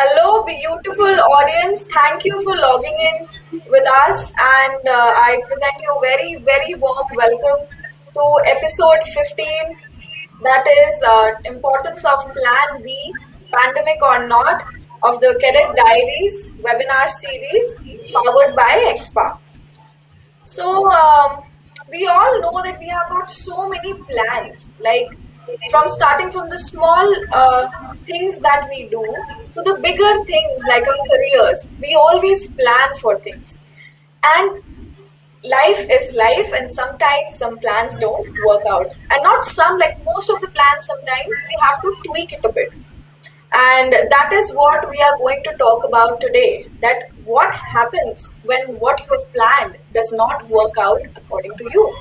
Hello, beautiful audience. Thank you for logging in with us, and I present you a very, very warm welcome to episode 15. That is importance of Plan B, pandemic or not, of the CADET Diaries webinar series powered by EXPA. So we all know that we have got so many plans, like from starting from the small things that we do to the bigger things like our careers. We always plan for things, and life is life, and sometimes some plans don't work out, and not some, like most of the plans. Sometimes we have to tweak it a bit, and that is what we are going to talk about today. That what happens when what you have planned does not work out according to you.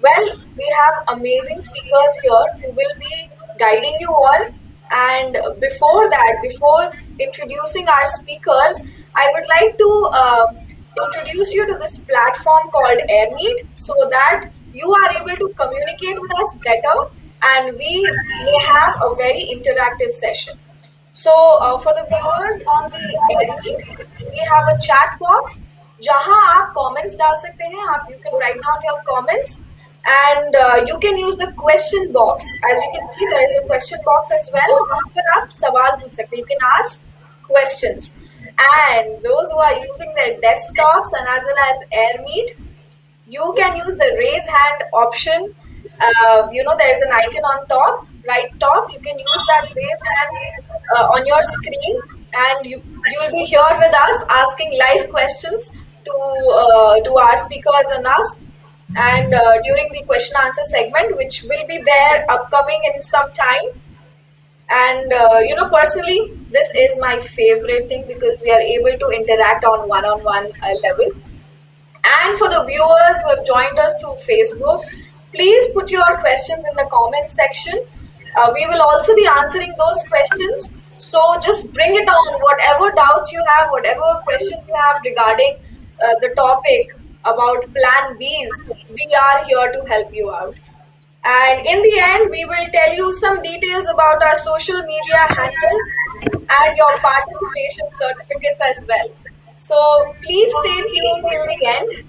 Well, we have amazing speakers here who will be guiding you all. And before that, before introducing our speakers, I would like to introduce you to this platform called AirMeet so that you are able to communicate with us better and we may have a very interactive session. So for the viewers on the AirMeet, we have a chat box जहाँ आप comments डाल सकते हैं. आप You can write down your comments, and you can use the question box. As you can see, there is a question box as well. वहाँ पर आप सवाल पूछ सकते हैं. You can ask questions. And those who are using their desktops and as well as AirMeet, you can use the raise hand option. There's an icon on top, right top. You can use that raise hand on your screen, and you will be here with us asking live questions to our speakers and us. And during the question answer segment, which will be there upcoming in some time. And personally, this is my favorite thing because we are able to interact on one-on-one level. And for the viewers who have joined us through Facebook, please put your questions in the comment section. We will also be answering those questions. So just bring it on, whatever doubts you have, whatever questions you have regarding the topic about Plan Bs, we are here to help you out. And in the end, we will tell you some details about our social media handles and your participation certificates as well. So please stay tuned till the end,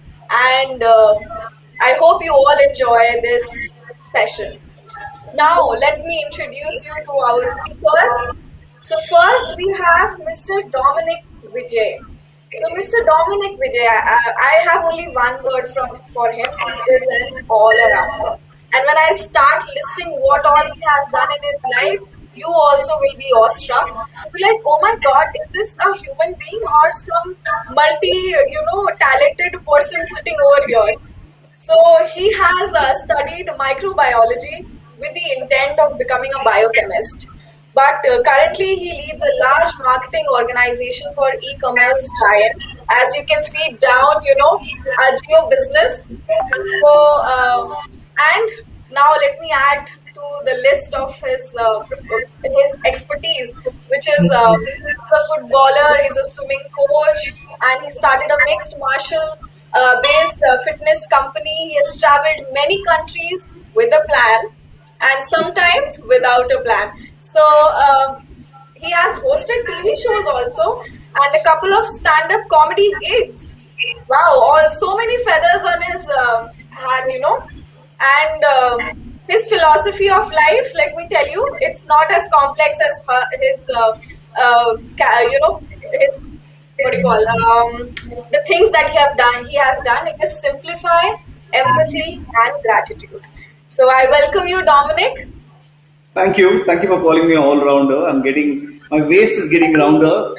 and I hope you all enjoy this session. Now, let me introduce you to our speakers. So first, we have Mr. Dominic Vijay. So Mr. Dominic Vijay, I have only one word for him. He is an all-arounder. And when I start listing what all he has done in his life, you also will be awestruck. You'll be like, oh my God, is this a human being or some talented person sitting over here? So he has studied microbiology with the intent of becoming a biochemist. But currently, he leads a large marketing organization for e-commerce giant. As you can see down, a geo business. And now let me add to the list of his expertise, which is a footballer. He's a swimming coach, and he started a mixed martial based fitness company. He has traveled many countries with a plan and sometimes without a plan. So he has hosted TV shows also and a couple of stand-up comedy gigs. Wow, all so many feathers on his hat. And his philosophy of life, let me tell you, it's not as complex as his what do you call the things that he has done. It is simplify, empathy, and gratitude. So I welcome you, Dominic. Thank you. Thank you for calling me all rounder. My waist is getting rounder.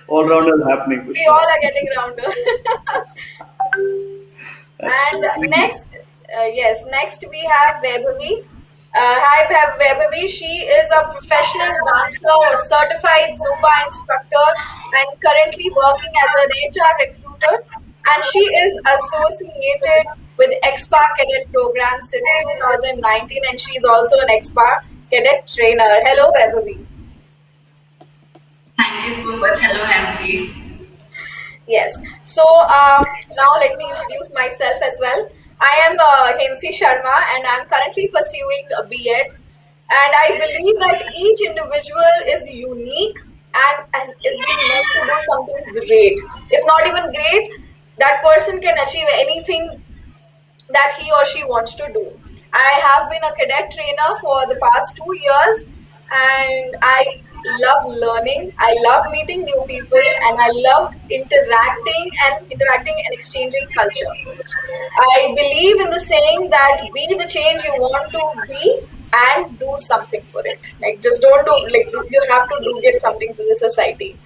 All rounder happening. We all are getting rounder. And next we have Vaibhavi. Hi, Vaibhavi. She is a professional dancer, a certified Zumba instructor, and currently working as an HR recruiter. And she is associated with EXPA Cadet program since 2019, and she is also an EXPA Cadet trainer. Hello, Vaibhavi. Thank you so much. Hello, Nancy. Yes. So now let me introduce myself as well. I am Hemsi Sharma, and I'm currently pursuing a B.Ed. And I believe that each individual is unique and is being meant to do something great. If not even great, that person can achieve anything that he or she wants to do. I have been a cadet trainer for the past 2 years, and I love learning. I love meeting new people, and I love interacting and exchanging culture. I believe in the saying that be the change you want to be and do something for it. Like just don't do like you have to do get something to the society.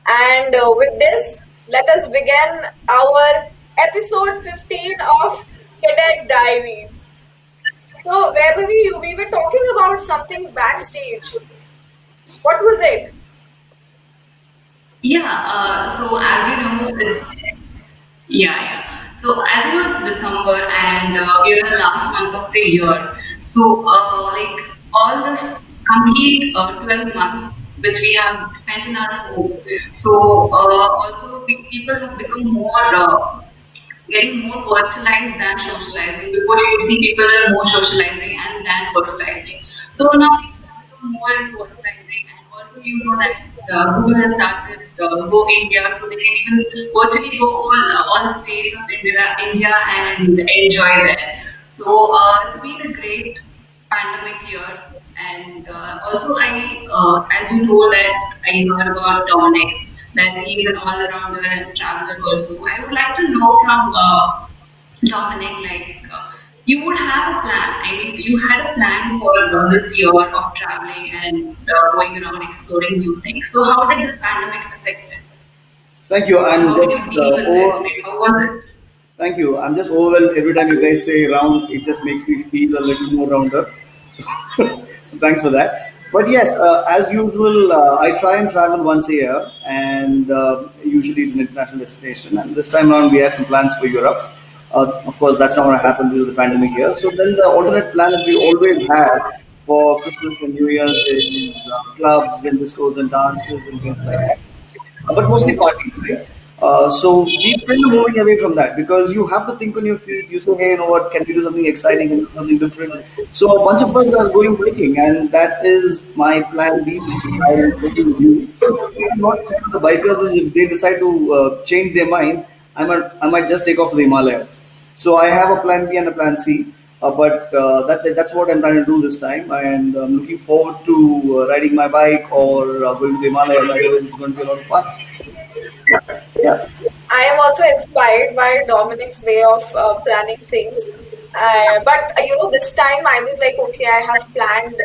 And with this, let us begin our episode 15 of Cadet Diaries. So where were we were talking about something backstage. What was it? Yeah, so as you know, So as you know, it's December and we're in the last month of the year. So all this complete 12 months which we have spent in our home. So also people have become more getting more virtualized than socializing. Before you would see people are more socializing and than virtualizing. So now people have become more into virtualizing, and also you know that Google has started Go India, so they can even virtually go all the states of India and enjoy there. So it's been a great pandemic year. And also, as you know, that I heard about Dominic, that he's an all-rounder and traveler also. I would like to know from Dominic, you would have a plan. I mean, you had a plan for this year of traveling and going around exploring new things. So, how did this pandemic affect it? Thank you. Or I'm how did just you deal with it? Like, how was it? thank you. I'm just overwhelmed every time you guys say round. It just makes me feel a little more rounder. So thanks for that. But yes, as usual, I try and travel once a year, and usually it's an international destination. And this time around, we had some plans for Europe. Of course, that's not going to happen due to the pandemic here. So then the alternate plan that we always have for Christmas and New Year's is clubs and discos and dances and things like that, but mostly parties, right? So we kind of moving away from that because you have to think on your feet. You say, hey, you know what? Can we do something exciting? Can we do something different? So a bunch of us are going biking, and that is my plan B, which I am sharing with you. What I'm not sharing with the bikers is if they decide to change their minds, I might just take off to the Himalayas. So I have a plan B and a plan C. But that's what I'm trying to do this time, and I'm looking forward to riding my bike or going to the Himalayas. Otherwise, it's going to be a lot of fun. Yeah. I am also inspired by Dominic's way of planning things. This time I was like, okay, I have planned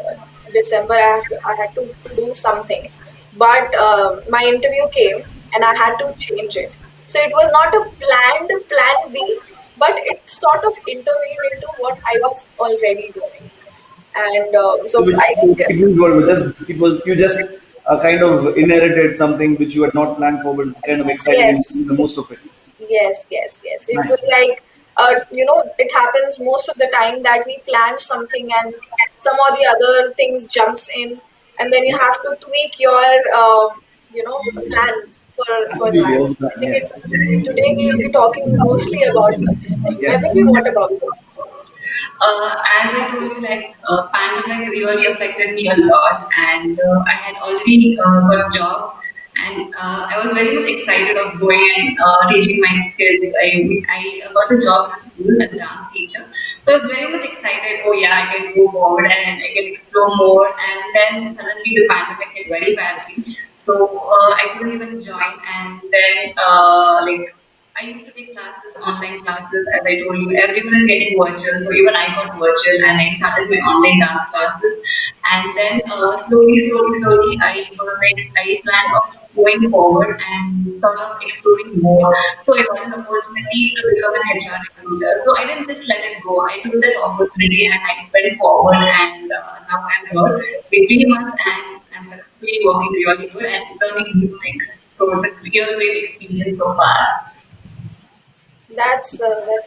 December. I had to do something, but my interview came and I had to change it. So it was not a planned plan B, but it sort of intervened into what I was already doing. And So so I think it means what it was you just kind of inherited something which you had not planned for, but it's kind of exciting and yes, making the most of it. yes. It was Nice. like, it happens most of the time that we plan something and some or the other things jumps in, and then you have to tweak your, plans for Absolutely, that. all the I time. think Yes. today we will be talking mostly about this thing. Yes. Emily, what about you? As I told you, pandemic really affected me a lot, and I had already got a job, and I was very much excited of going and teaching my kids. I got a job in a school as a dance teacher, so I was very much excited. Oh yeah, I can go forward and I can explore more. And then suddenly the pandemic hit very badly, so I couldn't even join. And then I used to take classes, online classes, as I told you. Everyone is getting virtual, so even I got virtual and I started my online dance classes. And then slowly, I planned on going forward and thought of exploring more. So I got an opportunity to become an HR recruiter. So I didn't just let it go. I took that opportunity and I went forward, and now I'm here. It's been 3 months and I'm successfully working really good and learning new things. So it's a real great experience so far. That's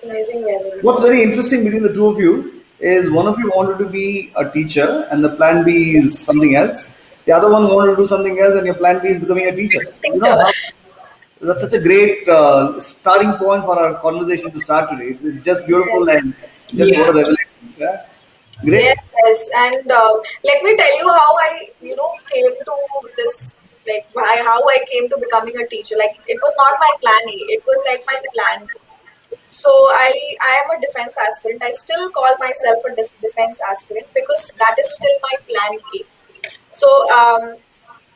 amazing, Emily. What's very interesting between the two of you is one of you wanted to be a teacher, and the plan B is something else. The other one wanted to do something else, and your plan B is becoming a teacher. You know Teacher. how that's such a great starting point for our conversation to start today. It's just beautiful Yes. and just what a Yeah. revelation. Yeah. Yes, Great. Yes, and let me tell you how I, came to this, like how I came to becoming a teacher. Like it was not my plan A, it was like my plan B. So I am a defense aspirant. I still call myself a defense aspirant because that is still my plan A. So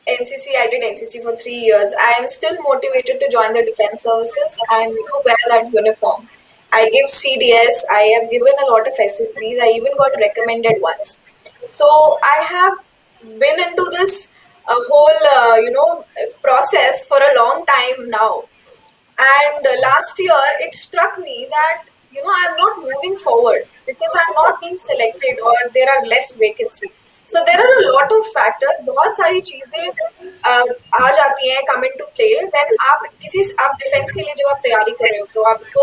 NCC, I did NCC for 3 years. I am still motivated to join the defense services and wear that uniform. I give CDS. I have given a lot of SSBs. I even got recommended once. So I have been into this whole process for a long time now. And last year, it struck me that, I'm not moving forward because I'm not being selected or there are less vacancies. So there are a lot of factors, बहुत सारी चीजें आ जाती हैं come into play when आप defence के लिए जब आप तैयारी कर रहे हो तो आपको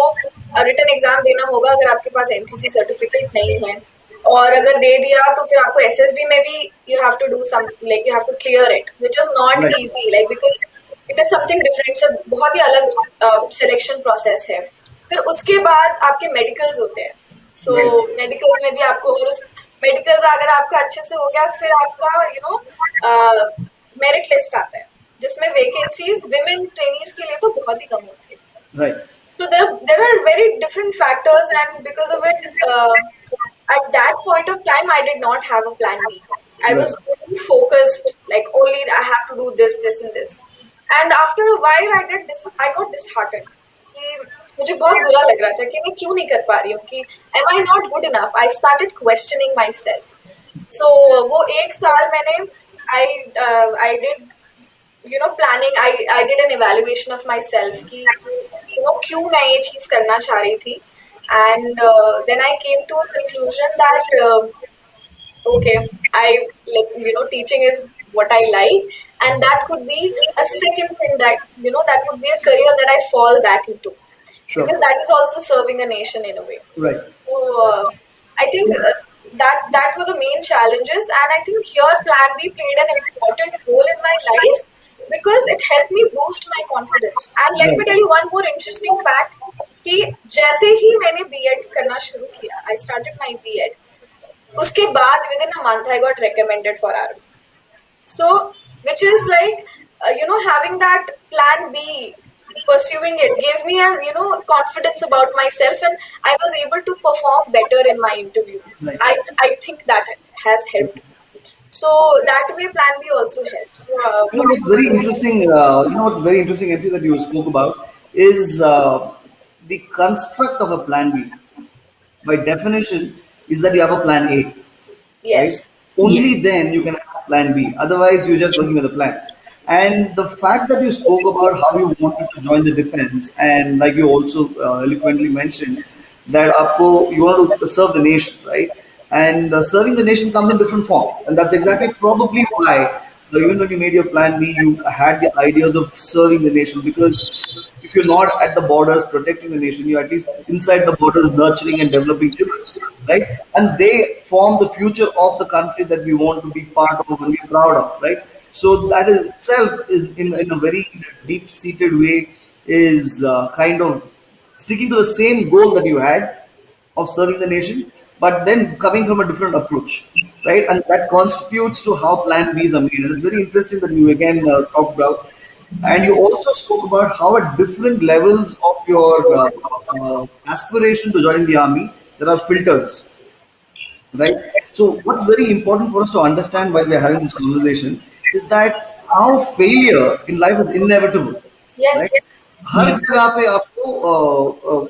रिटन एग्जाम देना होगा अगर आपके पास एनसीसी सर्टिफिकेट नहीं है और अगर दे दिया तो फिर आपको एसएसबी में भी you have to do some like you have to clear it which is not Right, easy like because it is something different से बहुत ही अलग सिलेक्शन प्रोसेस है फिर उसके बाद आपके मेडिकल्स होते हैं सो right, मेडिकल्स में भी आपको और उस मेडिकल्स अगर आपका अच्छे से हो गया फिर आपका मेरिट लिस्ट आता है जिसमें वैकेंसीज विमेन ट्रेनीज के लिए तो बहुत ही कम होती है right, so there are very different factors, and because of it, at that point of time, I did not have a plan B. I right, was only focused, like only I have to do this, this, and this. And after a while, I got disheartened. कि मुझे बहुत बुरा लग रहा था कि मैं क्यों नहीं कर पा रही हूँ कि am I not good enough? I started questioning myself. So वो एक साल मैंने I did planning. I did an evaluation of myself कि क्यों मैं ये चीज करना चाह रही थी and then I came to a conclusion that okay, I like teaching is what I like, and that could be a second thing that that would be a career that I fall back into sure, because that is also serving a nation in a way. right. So I think that were the main challenges, and I think here Plan B played an important role in my life because it helped me boost my confidence. And let me Right. tell you one more interesting fact कि जैसे ही मैंने BEd करना शुरू किया, I started my BEd. उसके बाद within a month I got recommended for army. So, which is like, having that plan B, pursuing it, gave me a, confidence about myself, and I was able to perform better in my interview. Right. I think that has helped. So, that way, plan B also helps. You know What do what's you very think? interesting. You know what's very interesting, actually, that you spoke about is the construct of a plan B. By definition, is that you have a plan A, right? Yes. Only Yes. then you can have plan B. Otherwise, you're just working with a plan. And the fact that you spoke about how you wanted to join the defense, and like you also eloquently mentioned, that Appo, you want to serve the nation, right? And serving the nation comes in different forms. And that's exactly probably why, even when you made your plan B, you had the ideas of serving the nation. Because if you're not at the borders protecting the nation, you're at least inside the borders nurturing and developing children, right? And they form the future of the country that we want to be part of and be proud of, right? So that is itself is in a very deep-seated way is kind of sticking to the same goal that you had of serving the nation, but then coming from a different approach, right? And that constitutes to how Plan Bs are made. And it's very interesting that you again talked about, and you also spoke about how at different levels of your aspiration to join the army, there are filters, right? So what's very important for us to understand while we're having this conversation is that how failure in life is inevitable, right? Yes. Her Yes. जगह पे आपको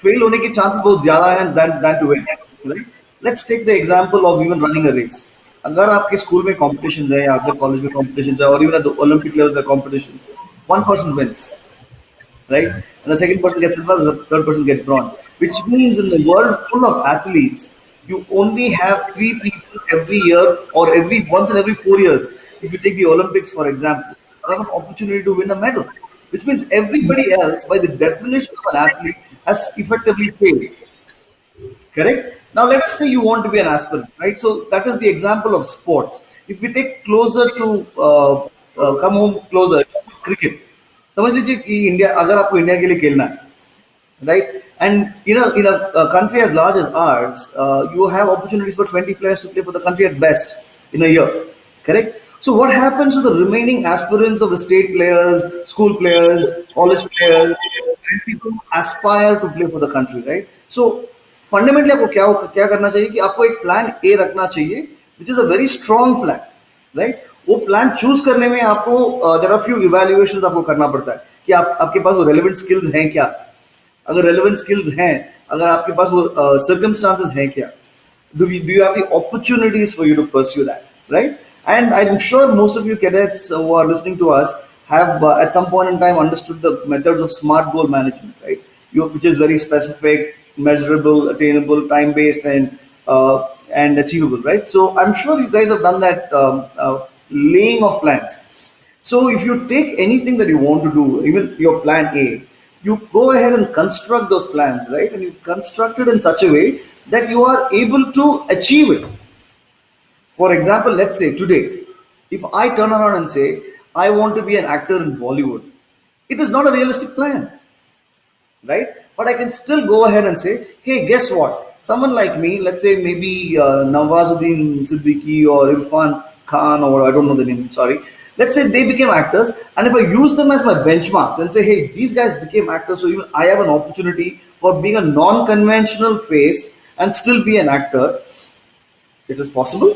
fail होने के chances बहुत ज्यादा हैं than to win, right? Let's take the example of even running a race. अगर आपके स्कूल में कॉम्पिटिशन है या अगर कॉलेज में कॉम्पिटिशन है और इवन ओलंपिक लेवल का competition, one person wins, right? And the second person gets silver, the third person gets bronze. Which means in the world full of athletes, you only have three people every year or every once in every 4 years. If you take the Olympics, for example, who have an opportunity to win a medal. Which means everybody else, by the definition of an athlete, has effectively failed. Correct? Now, let us say you want to be an aspirant, right? So, that is the example of sports. If we take closer to come home closer, cricket. समझ लीजिए कि India अगर आपको India के लिए खेलना है right? And in a country as large as ours, you have opportunities for 20 players to play for the country at best in a year, correct? So what happens to the remaining aspirants of the state players, school players, college players, and people who aspire to play for the country, right? So fundamentally आपको क्या क्या करना चाहिए कि आपको एक plan A रखना चाहिए which is a very strong plan, right? वो प्लान चूज करने में आपको देयर आर फ्यू इवैल्यूएशंस आपको करना पड़ता है कि आप आपके पास वो रेलेवेंट स्किल्स हैं क्या, अगर रेलेवेंट स्किल्स हैं, अगर आपके पास वो सर्कमस्टांसेस हैं क्या, do you have the opportunities for you to pursue that, right? And I'm sure most of you cadets who are listening to us have at some point in time understood the methods of smart goal management, right? Which is very specific, measurable, attainable, time based, and achievable, right? So I'm sure you guys have done that laying of plans. So if you take anything that you want to do, even your plan A, you go ahead and construct those plans, right? And you construct it in such a way that you are able to achieve it. For example, let's say today, if I turn around and say, I want to be an actor in Bollywood, it is not a realistic plan, right? But I can still go ahead and say, hey, guess what? Someone like me, let's say maybe Nawazuddin Siddiqui or Irfan Khan, or I don't know the name, sorry. Let's say they became actors, and if I use them as my benchmarks and say, hey, these guys became actors, so even I have an opportunity for being a non conventional face and still be an actor, it is possible.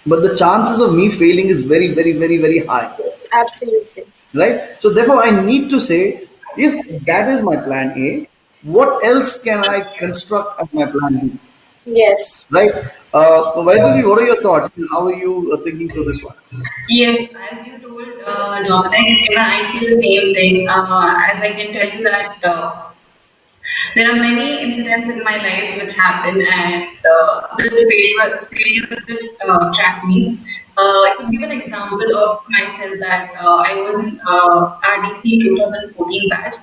But the chances of me failing is very, very, very, very high, Absolutely. right? So therefore, I need to say, if that is my plan A, what else can I construct as my plan B, Yes. right? Vaibhavi, what are your thoughts? How are you thinking through this one? Yes, as you told Dominic, even I feel the same thing. As I can tell you that there are many incidents in my life which happen and the failure did track me. To give an example of myself that I was in RDC 2014 batch,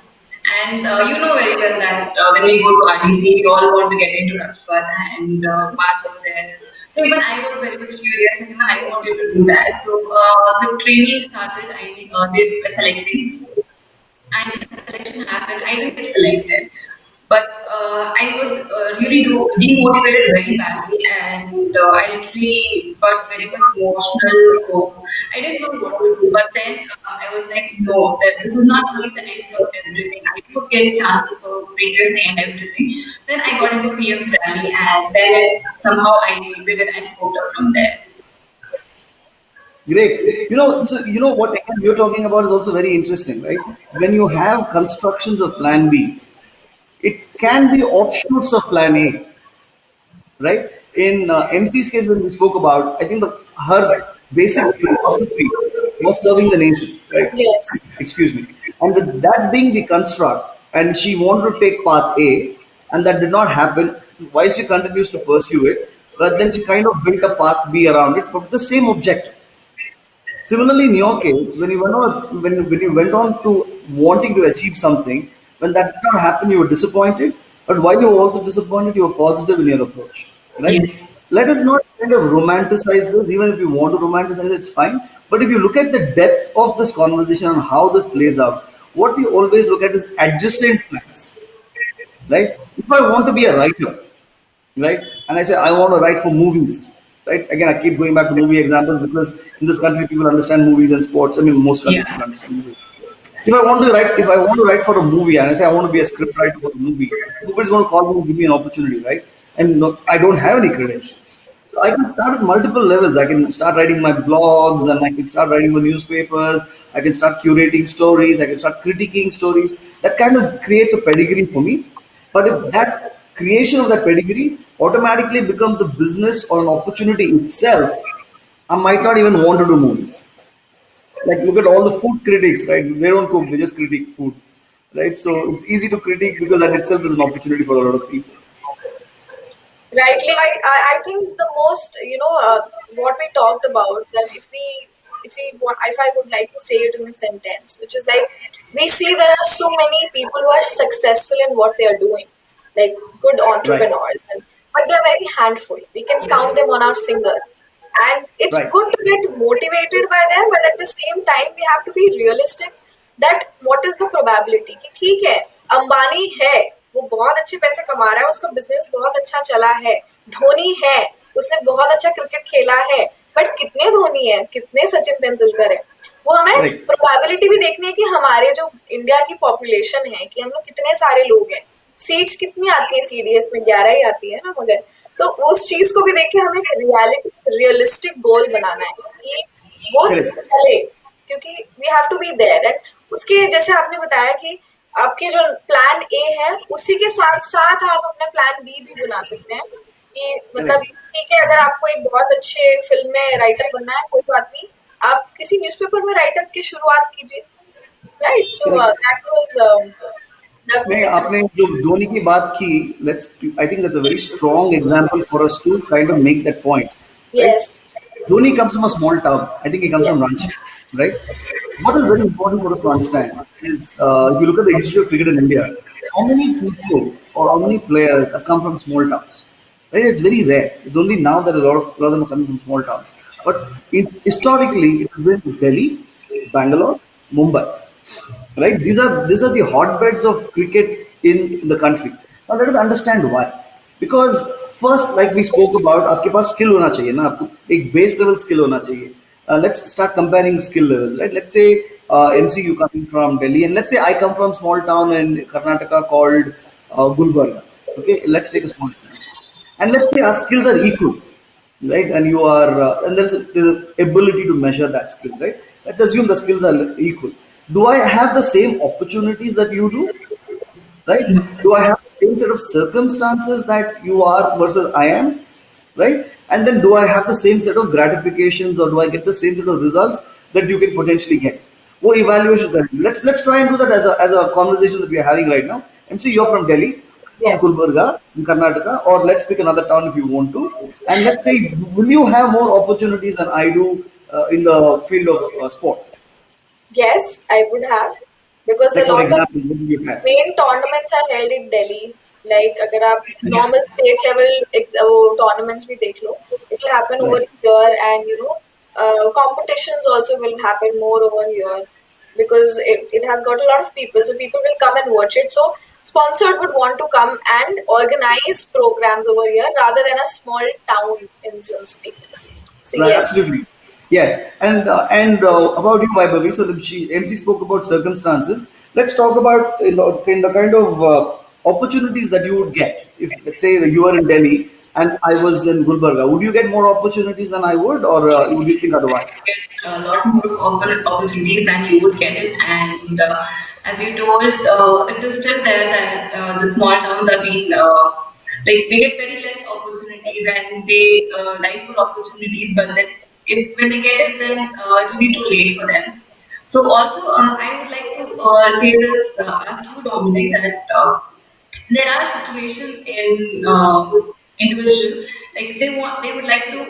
and you know very well that when we go to RDC, we all want to get into Rashford and march over there. So even I was very much curious and even I wanted to do that. So the training started, I mean, they were selecting and when the selection happened, I didn't get selected. But I was really demotivated very badly, and I literally got very much emotional. So I didn't know what to do. But then I was like, no, that this is not only the end of everything. I could get chances for previously and everything. Then I got into PM's rally, and then somehow I did it and coped up from there. Great. So what again you're talking about is also very interesting, right? When you have constructions of plan B, it can be offshoots of plan A, right? In MC's case, when we spoke about, I think her basic philosophy was serving the nation, right? Yes. Excuse me. And with that being the construct, and she wanted to take path A, and that did not happen, while she continues to pursue it, but then she kind of built a path B around it, but with the same objective. Similarly, in your case, when you went on to wanting to achieve something, when that did not happen, you were disappointed. But while you were also disappointed, you were positive in your approach, right? Yes. Let us not kind of romanticize this. Even if you want to romanticize it, it's fine. But if you look at the depth of this conversation and how this plays out, what we always look at is adjacent plans, right? If I want to be a writer, right? And I say I want to write for movies, right? Again, I keep going back to movie examples because in this country people understand movies and sports. I mean, most countries people Yeah. understand movies. If I want to write for a movie and I say I want to be a script writer for a movie, nobody's going to call me and give me an opportunity, right? And no, I don't have any credentials. So I can start at multiple levels. I can start writing my blogs and I can start writing for newspapers. I can start curating stories. I can start critiquing stories. That kind of creates a pedigree for me. But if that creation of that pedigree automatically becomes a business or an opportunity itself, I might not even want to do movies. Like look at all the food critics, right? They don't cook, they just critique food, right? So it's easy to critique because that itself is an opportunity for a lot of people. Rightly, I think the most, what we talked about, that if I would like to say it in a sentence, which is like, we see there are so many people who are successful in what they are doing, like good Right, entrepreneurs, but they're very handful. We can count them on our fingers. And it's right, good to get motivated by them, but at the same time, we have to be realistic that what is the probability कि ठीक है, अंबानी है, वो बहुत अच्छे पैसे कमा रहा है, उसका बिजनेस बहुत अच्छा चला है। धोनी है, उसने बहुत अच्छा क्रिकेट खेला है, बट कितने धोनी है, कितने सचिन तेंदुलकर है। वो हमें Correct. प्रोबेबिलिटी भी देखनी है कि हमारे जो इंडिया की पॉपुलेशन है, कि हम लोग कितने सारे लोग हैं, सीट्स कितनी आती है, सीडीएस में 11 ही आती है ना मगर। तो उस चीज को भी देख के हमें एक रियलिस्टिक गोल बनाना है कि वो Correct. चले, क्योंकि we have to be there. And उसके जैसे आपने बताया कि आपके जो प्लान ए है, उसी के साथ साथ आप अपना प्लान बी भी बना सकते हैं कि मतलब Correct. ठीक है, अगर आपको एक बहुत अच्छे फिल्म में राइटर बनना है, कोई बात नहीं, आप किसी न्यूज़पेपर में राइटर की शुरुआत कीजिए, राइट। So Correct. दैट नहीं, वाज आपने जो धोनी की बात की, let's I think that's a very strong example for us to kind of make that point, right? Yes, Dhoni comes from a small town. I think he comes from yes, Ranchi, right? What is very important for us to understand is if you look at the history of cricket in India, how many people or how many players have come from small towns? Right? It's very rare. It's only now that a lot of them are coming from small towns. But historically, it has been Delhi, Bangalore, Mumbai, right? These are the hotbeds of cricket in the country. Now let us understand why. Because first, like we spoke about, आपके पास skill होना चाहिए ना, आपको एक base level skill होना चाहिए. Let's start comparing skill levels, right? Let's say MC, you coming from Delhi, and let's say I come from small town in Karnataka called Gulbarga. Okay, let's take a small example, and let's say our skills are equal, right? And you are and there's a ability to measure that skills, right? Let's assume the skills are equal. Do I have the same opportunities that you do, right? Do I have the same set of circumstances that you are versus I am, right? And then do I have the same set of gratifications, or do I get the same set of results that you can potentially get? वो evaluation करेंगे. Let's try and do that as a conversation that we are having right now. MC, you're from Delhi, from yes, Gulbarga in Karnataka, or let's pick another town if you want to. And let's say, will you have more opportunities than I do in the field of sport? yes, I would have, because a Like for lot of example, what do you have? main tournaments are held in Delhi. Like अगर आप normal state level tournaments भी देख लो, it will happen over Right. here, and competitions also will happen more over here, because it has got a lot of people, so people will come and watch it. So sponsored would want to come and organize programs over here rather than a small town in some state. So Right, yes, absolutely. Yes, and about you, Vaibhavi. So MC spoke about circumstances. Let's talk about in the kind of opportunities that you would get if, let's say, that you are in Delhi and I was in Gulbarga. Would you get more opportunities than I would, or would you think otherwise? Get a lot more opportunities than you would get it. And as you told, it is still there that the small towns are being like they get very less opportunities and they die for opportunities. But then, if when they get it, then it will be too late for them. So also, I would like to say this, ask you, Dominic, that there are situations in individual like they would like to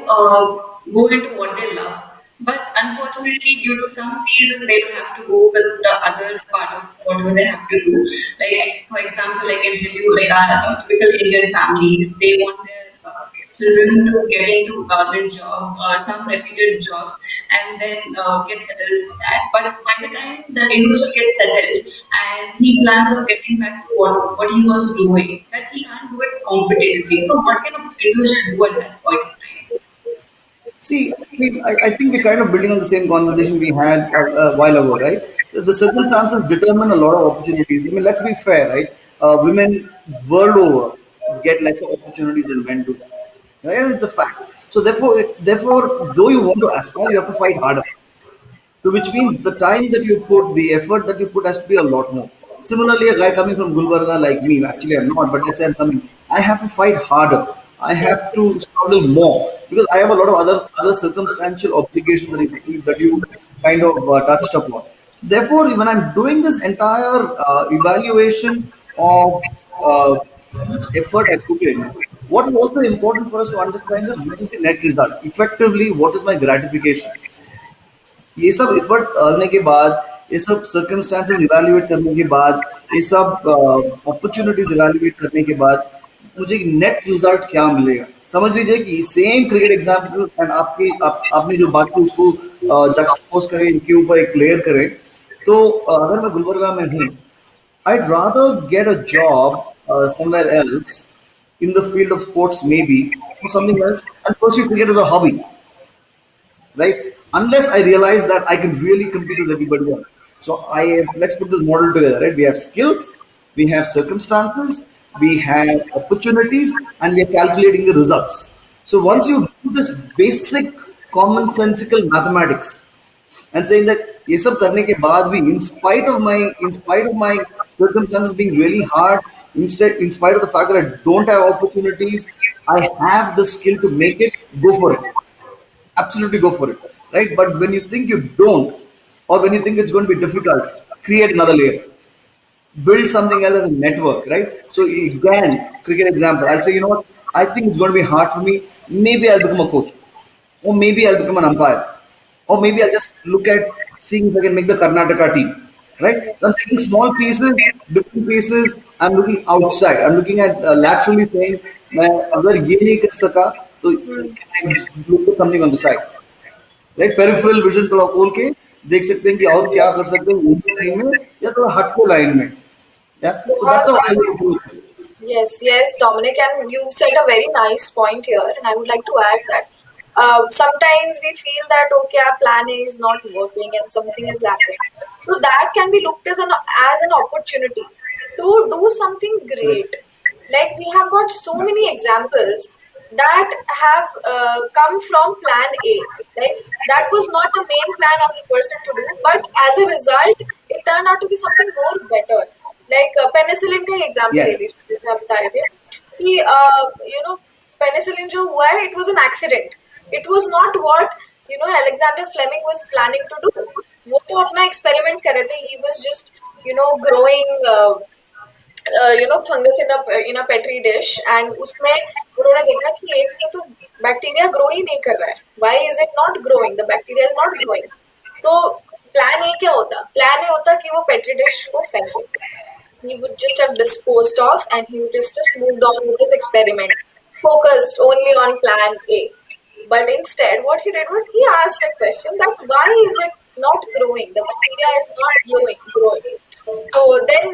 go into what they love, but unfortunately due to some reason they will have to go with the other part of whatever they have to do. Like for example, I can tell you, like our typical Indian families, they want their children to get into government jobs or some reputed jobs and then get settled for that. But by the time the individual gets settled and he plans on getting back to what he was doing, that he can't do it competitively. So what can an individual do at that point in time? See, I think we're kind of building on the same conversation we had a while ago, right? The circumstances determine a lot of opportunities. I mean, let's be fair, right? Women world over get lesser opportunities than men do, right? And it's a fact. So therefore, though you want to aspire, you have to fight harder. So which means the time that you put, the effort that you put has to be a lot more. Similarly, a guy coming from Gulbarga like me, actually I'm not, but let's say I'm coming, I have to fight harder. I have yes, to struggle more because I have a lot of other circumstantial obligations that you kind of touched upon. Therefore, when I'm doing this entire evaluation of how much effort I put in, what is also important for us to understand is what is the net result. Effectively, what is my gratification? ये सब effort डालने के बाद, ये सब circumstances evaluate करने के बाद, ये सब अपॉर्चुनिटीज इवैल्यूएट करने के बाद मुझे नेट रिजल्ट क्या मिलेगा? समझ लीजिए कि सेम क्रिकेट एग्जाम्पल एंड आपने जो बात की उसको जक्सपोज करें, इनके ऊपर एक प्लेयर करें, तो अगर मैं गुलबर्गा में हूँ, I'd rather get a job somewhere else in the field of sports, maybe, or something else, and pursue cricket as a hobby, right? Unless I realize that I can really compete with everybody else. So let's put this model together, right? We have skills, we have circumstances, we have opportunities, and we are calculating the results. So once Yes. you do this basic commonsensical mathematics and saying that ये सब करने के बाद भी in spite of my circumstances being really hard, in spite of the fact that I don't have opportunities, I have the skill to make it, go for it, absolutely go for it, right? But when you think you don't, or when you think it's going to be difficult, create another layer, build something else as a network, right? So again, cricket example, I'll say, you know what, I think it's going to be hard for me. Maybe I'll become a coach, or maybe I'll become an umpire, or maybe I'll just look at seeing if I can make the Karnataka team, right? Yes. So I'm taking small pieces, different pieces. I'm looking outside, I'm looking at laterally saying मैं अगर ये नहीं कर सका तो Hmm. can I look at something on the side, right? Peripheral vision थोड़ा खोल के देख सकते हैं कि और क्या कर सकते हैं उनकी लाइन में या थोड़ा हट के लाइन में, या सो दैट्स बहुत हाउ आई बढ़िया. Would approach it. Yes, yes, Dominic, and you've said a very nice point here, and I would like to add that sometimes we feel that okay, our plan A is not working and something has happened. So that can be looked as an opportunity to do something great. Like we have got so many examples that have come from plan A. Like that was not the main plan of the person to do, but as a result, it turned out to be something more better. Like penicillin का example ले Yes, लीजिए, जैसे आप बता रहे थे कि you know penicillin जो हुआ है, it was an accident. It was not what Alexander Fleming was planning to do. वो तो अपना एक्सपेरिमेंट कर रहे थे. He was just growing fungus in a petri dish, and उसमें उन्होंने देखा कि एक में तो बैक्टीरिया ग्रो ही नहीं कर रहा है. Why is it not growing? The bacteria is not growing. तो प्लान ए क्या होता? प्लान ए होता कि वो पेट्री डिश को फेंके. He would just have disposed of, and he would just moved on with his experiment, focused only on plan A. But instead, what he did was he asked a question that why is it not growing? The bacteria is not growing. So then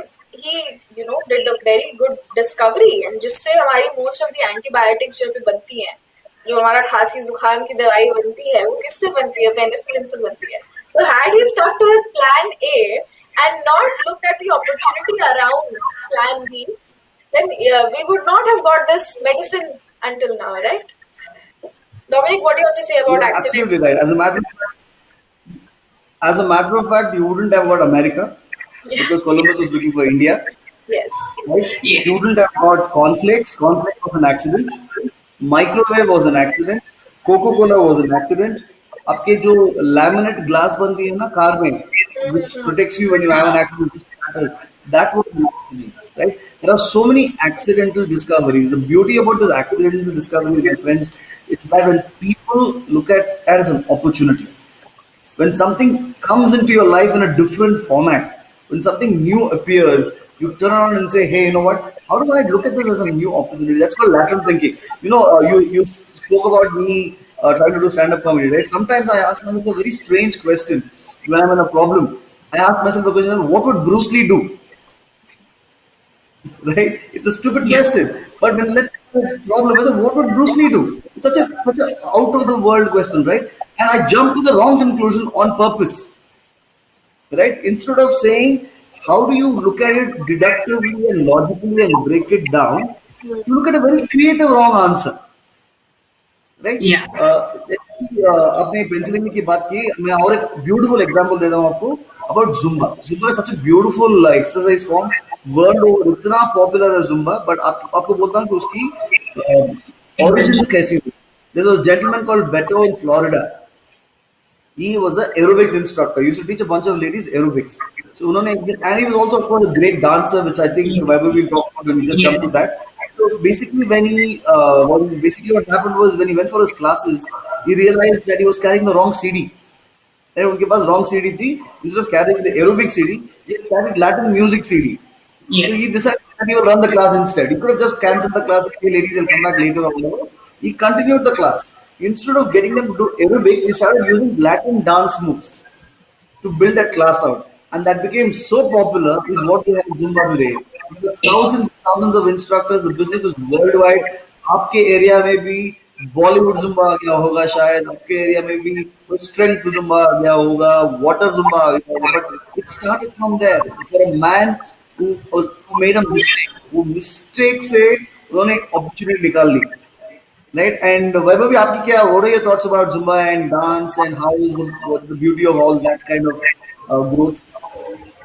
he, did a very good discovery, and जिससे हमारी most of the antibiotics जो भी बनती हैं, जो हमारा खांसी जुकाम की दवाई बनती है, वो किससे बनती है? पेनिसिलिन से बनती है. So had he stuck to his plan A and not looked at the opportunity around plan B, then we would not have got this medicine until now, right? Dominic, what do you have to say about you're absolutely accidents? right. As a matter of fact, you wouldn't have got America because Columbus was looking for India, Yes. right? You Yes. wouldn't have got cornflakes. Cornflakes was an accident. Microwave was an accident. Coca-Cola was an accident. आपके जो laminate glass बनती है ना car में, which protects you when you have an accident, which matters, that was an accident, right? There are so many accidental discoveries. The beauty about this accidental discoveries, my friends, is that when people look at that as an opportunity, when something comes into your life in a different format, when something new appears, you turn around and say, "Hey, you know what? How do I look at this as a new opportunity?" That's called lateral thinking. You spoke about me trying to do stand-up comedy, right? Sometimes I ask myself a very strange question when I'm in a problem. I ask myself a question: What would Bruce Lee do? Right? It's a stupid Yes. question. But when let's say the problem is what would Bruce Lee do? It's such a out of the world question, right? And I jump to the wrong conclusion on purpose. Right? Instead of saying how do you look at it deductively and logically and break it down, you look at a very creative wrong answer. Right. Yeah. आपने penicillin की बात की, मैं और एक beautiful example देता हूँ आपको about Zumba. Zumba is such a beautiful exercise form, world over इतना पॉपुलर है जुम्बा. बट आपको बोलता हूँ कि उसकी ओरिजिन्स कैसी थी. There was a gentleman called Beto in Florida. He was an aerobics instructor. He used to teach a bunch of ladies aerobics. So उन्होंने and he was also of course a great dancer, which I think Yes. why we will talk about when we just jump Yes. to that. So basically, what happened was when he went for his classes, he realized that he was carrying the wrong CD. And उनके पास wrong CD थी. Instead of carrying the aerobic CD, he carried Latin music CD. So Yes. he decided that he would run the class instead. He could have just canceled the class, hey ladies, I'll come back later or whatever. He continued the class. Instead of getting them to do aerobics, he started using Latin dance moves to build that class out. And that became so popular, is what we have in Zumba today. thousands of instructors. The business is worldwide. आपके area में भी Bollywood Zumba आ गया होगा, शायद आपके area में भी कोई स्ट्रेंथ जुम्बा आ गया होगा, वाटर जुम्बा आ गया होगा, but it started from there for a man who made a mistake. वो मिस्टेक से उन्होंने एक अपॉर्चुनिटी निकाल ली, right? And वैभव, आपकी क्या, what are your thoughts about Zumba and dance, and how is the beauty of all that kind of growth?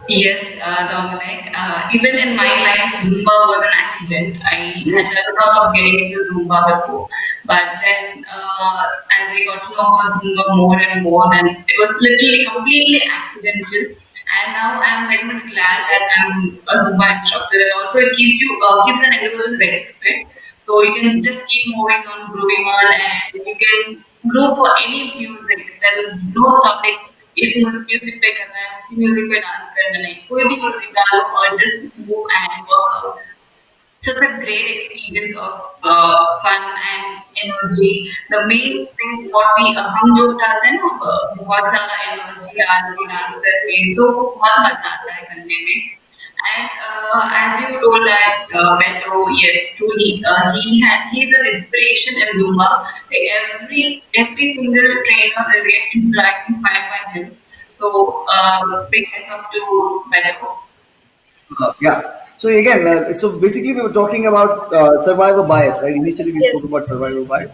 Yes, Dominic. Even in my life, Zumba was an accident. I had Great. never thought of getting into Zumba before, but then as I got to know about Zumba more and more, then it was literally completely accidental. And now I'm very much glad that I'm a Zumba instructor, and also it keeps an individual very fit. So you can just keep moving on, growing on, and you can grow for any music. There is no stopping. इस music पे करना है, उसी music पे dance करना नहीं, कोई भी म्यूजिक डालो और just move and work out. So it's a great experience of fun and energy. The main thing what we हम जो चाहते हैं ना, बहुत सारा एनर्जी डाल के डांस करके, तो वो बहुत मजा आता है करने में. And as you told that Beto, yes, truly, he's an inspiration in Zumba. Like every single trainer will get inspired by him. So big heads up to Beto. Yeah. So again, so basically we were talking about survivor bias, right? Initially we spoke Yes, about yes, survivor bias.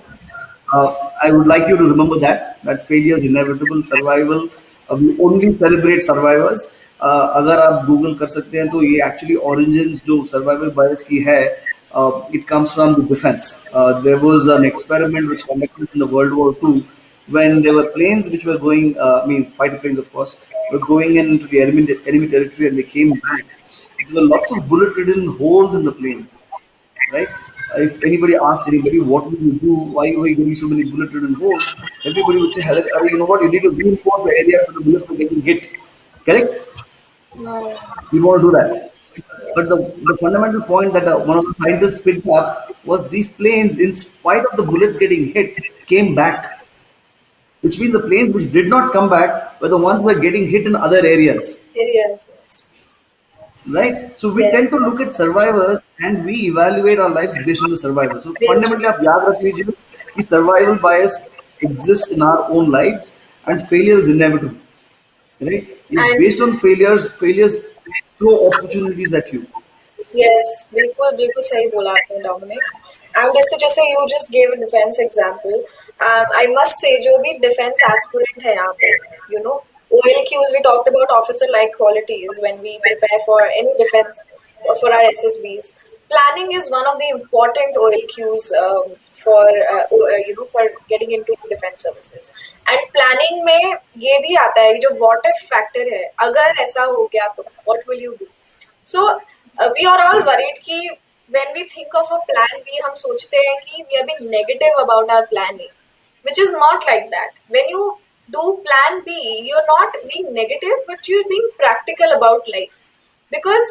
I would like you to remember that failure is inevitable. Survival, we only celebrate survivors. अगर आप Google कर सकते हैं तो ये actually origins जो survivor bias की है, it comes from the defense. There was an experiment which conducted in the World War II when there were planes which were going, I mean fighter planes of course, were going into the enemy territory, and they came back. There were lots of bullet-ridden holes in the planes, right? If anybody asked anybody, what will you do? Why were you getting so many bullet-ridden holes? Everybody would say, you know what? You need to reinforce the areas where the bullets were getting hit. Correct? We want to do that. But yes, the fundamental point that one of the scientists picked up was these planes, in spite of the bullets getting hit, came back. Which means the planes which did not come back were the ones who were getting hit in other areas. yes, yes, Right? So we yes, tend to look at survivors and we evaluate our lives based on the survivors. So based on fundamentally, आप याद रख लीजिए कि survival bias exists in our own lives and failure is inevitable. Right? It's and based on failures. Failures throw opportunities at you. yes, बिल्कुल बिल्कुल सही बोला आपने डोमिनिक. एंड जैसे जैसे you just gave a defence example, I must say जो भी defence aspirant है यहाँ पे, you know, OLQs, we talked about officer like qualities when we prepare for any defense or for our SSBs. Planning is one of the important OLQs for for getting into defense services. And planning में ये भी आता है, जो what if factor है, अगर ऐसा हो गया तो what will you do. So we are all worried कि when we think of a plan B, हम सोचते हैं कि we are being negative about our plan A, which is not like that. When you do plan B, you're not being negative, but you're being practical about life, because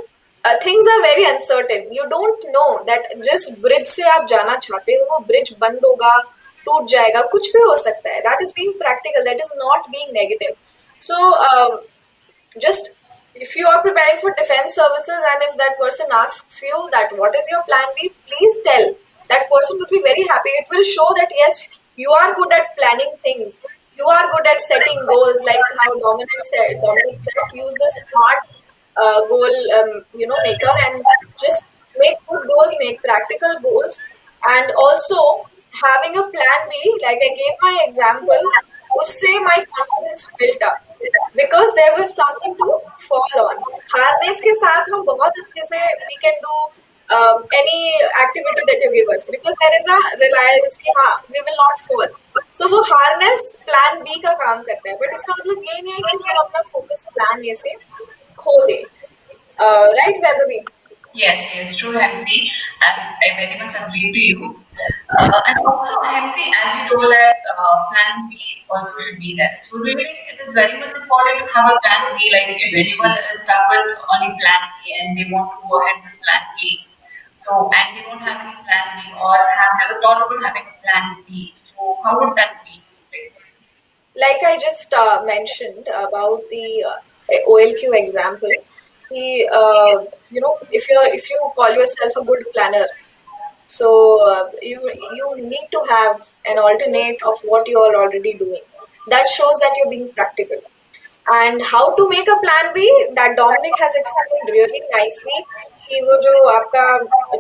things are very uncertain. You don't know that जिस bridge से आप जाना चाहते हो वो bridge बंद होगा, टूट जाएगा, कुछ भी हो सकता है. That is being practical. That is not being negative. So just, if you are preparing for defense services and if that person asks you that what is your plan B, please tell. That person would be very happy. It will show that yes, you are good at planning things, you are good at setting goals, like how Dominic said, use the smart goal maker, and just make good goals, make practical goals. And also having a plan B, like I gave my example, उससे my confidence built up because there was something to fall on. Harness के साथ हम बहुत अच्छे से we can do any activity that you give us, because there is a reliance कि हाँ we will not fall. So वो harness plan B का काम करता है, but इसका मतलब ये नहीं है कि हम अपना focus plan A से खो दें. Right, Vaibhavi? Yes, yes, true, MC. I very much agree to you. And also, MC, as you told that plan B also should be there. So really, it is very much important to have a plan B. Like if anyone is stuck with only plan A and they want to go ahead with plan A, so and they don't have any plan B or have never thought about having a plan B. So how would that be? Like, Like I just mentioned about the OLQ example, he if you call yourself a good planner, so you need to have an alternate of what you are already doing. That shows that you're being practical. And how to make a plan B, that Dominic has explained really nicely कि वो जो आपका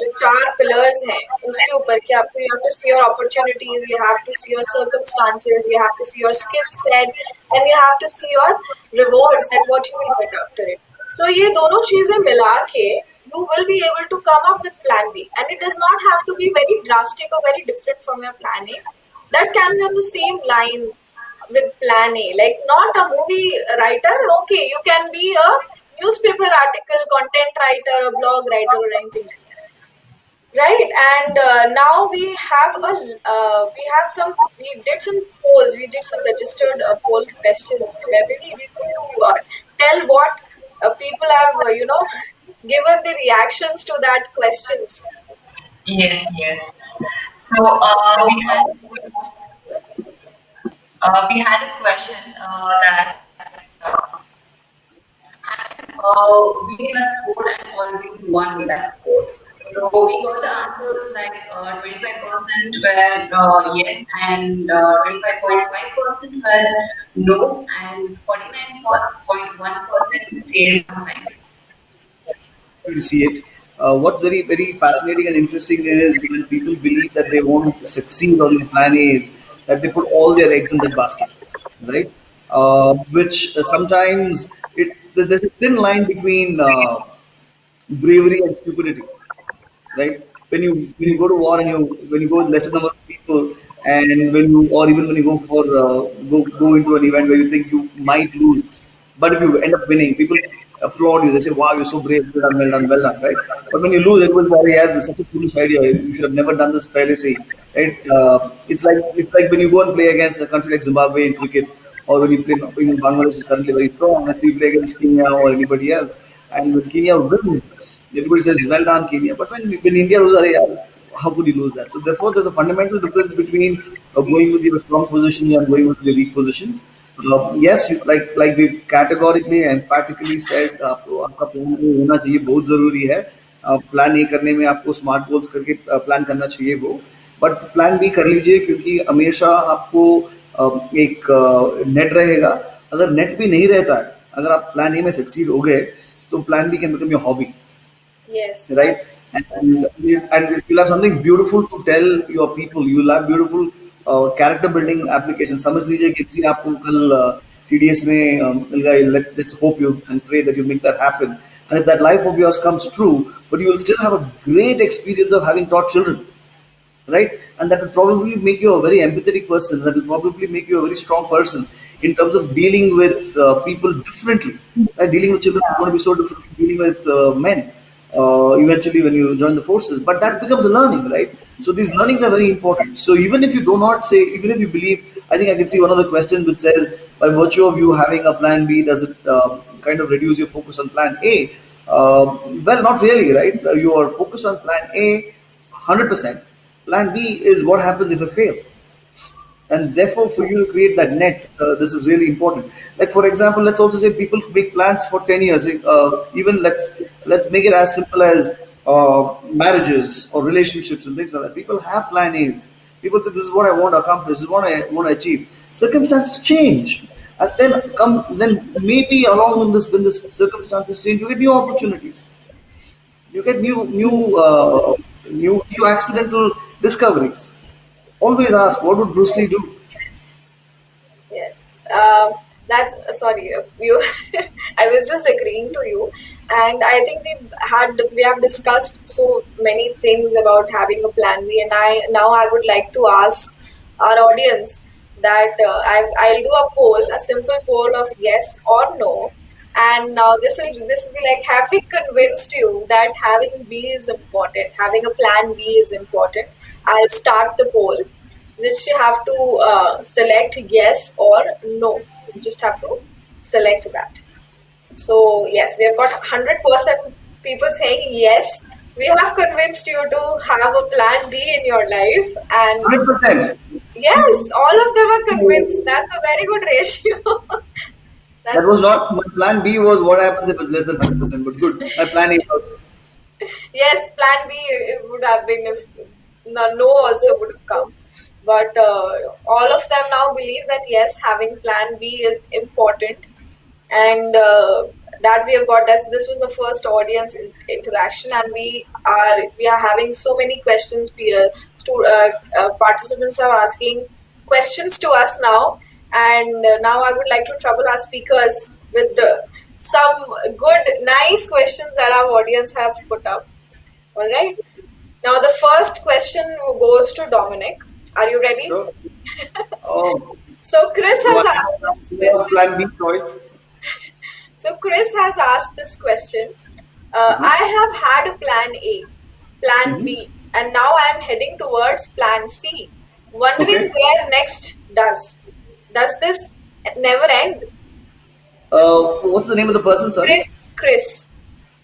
जो चार pillars हैं उसके ऊपर कि आपको you have to see your opportunities, you have to see your circumstances, you have to see your skill set, and you have to see your rewards, that what you will get after it. So ये दोनों चीजें मिला के you will be able to come up with plan B, and it does not have to be very drastic or very different from your plan A. That can be on the same lines with plan A, like not a movie writer. Okay, you can be a newspaper article content writer, a blog writer, or anything like that, right? And now we have some, we did some polls, we did some registered poll questions where we need to tell what people have given the reactions to that questions. Yes, yes. So we had a question that within a sport and always won that sport. So we got the answers like 25% were yes, and 25.5% were no, and 49.1% says sometimes. To see it. What's very, very fascinating and interesting is when people believe that they want to succeed on their plan A is that they put all their eggs in that basket, right? Which sometimes there's a thin line between bravery and stupidity, right? When you go to war and when you go with lesser number of people, and when you or even when you go for go into an event where you think you might lose, but if you end up winning, people applaud you. They say, "Wow, you're so brave! Well done, well done, well done!" Right? But when you lose, it was like, "Yeah, this is such a foolish idea. You should have never done this fallacy." Right? It's like when you go and play against a country like Zimbabwe in cricket, or when you play in Bangladesh is currently very strong, and if you play against Kenya or anybody else, and when Kenya wins, everybody says, well done, Kenya. But when India loses, "Arey yaar, how could you lose that?" So therefore, there's a fundamental difference between going with your strong positions and going with your weak positions. Yes, like we've categorically and emphatically said, आपका plan A होना चाहिए, बहुत ज़रूरी है. Plan A करने में आपको smart goals करके प्लान करना चाहिए वो. बट प्लान बी कर लीजिए, क्योंकि हमेशा आपको एक नेट रहेगा. अगर नेट भी नहीं रहता है, अगर आप प्लान ए में सक्सीड हो गए, तो plan B can become your hobby, Yes, right? that's And you'll have something beautiful to tell your people. You'll have beautiful character building applications. समझ लीजिए कि किसी आपको कल CDS में मिल गया. Let's hope you and pray that you make that happen. And if that life of yours comes true, but you will still have a great experience of having taught children, right? And that will probably make you a very empathetic person. That will probably make you a very strong person in terms of dealing with people differently. Right? Dealing with children is going to be so different from dealing with men. Eventually, when you join the forces, but that becomes a learning, right? So these learnings are very important. So even if you do not say, even if you believe, I think I can see one of the questions which says, by virtue of you having a plan B, does it kind of reduce your focus on plan A? Well, not really, right? You are focused on plan A 100%. Plan B is what happens if I fail. And therefore, for you to create that net, this is really important. Like for example, let's also say people make plans for 10 years. Even let's make it as simple as marriages or relationships and things like that. People have plan A's. People say, "This is what I want to accomplish. This is what I want to achieve." Circumstances change, and then maybe along with this, when the circumstances change, you get new opportunities. You get new accidental discoveries. Always ask, what would Bruce Lee do? yes. That's sorry. You, I was just agreeing to you, and I think we have discussed so many things about having a plan B, and I would like to ask our audience that I'll do a poll, a simple poll of yes or no, and now this will be like, have we convinced you that having B is important, having a plan B is important? I'll start the poll. Just you have to select yes or no. You just have to select that. So yes, we have got 100% people saying yes. We have convinced you to have a plan B in your life, and 100%. yes, all of them are convinced. That's a very good ratio. That That's was not my plan B. Was what happens if it's less than 100%. But good. My plan A was yes, plan B it would have been if no also would have come. But all of them now believe that yes, having plan B is important, and that we have got. This was the first audience interaction, and we are having so many questions. Participants are asking questions to us now, and now I would like to trouble our speakers with some good, nice questions that our audience have put up. All right. Now, the first question goes to Dominic. Are you ready? sure. Oh, So, Chris so has asked this I have a question. plan B choice. So, Chris has asked this question. Uh-huh. I have had a plan A, plan Hmm. B, and now I am heading towards plan C. Wondering Okay. where next does this never end? What's the name of the person? Sorry. Chris.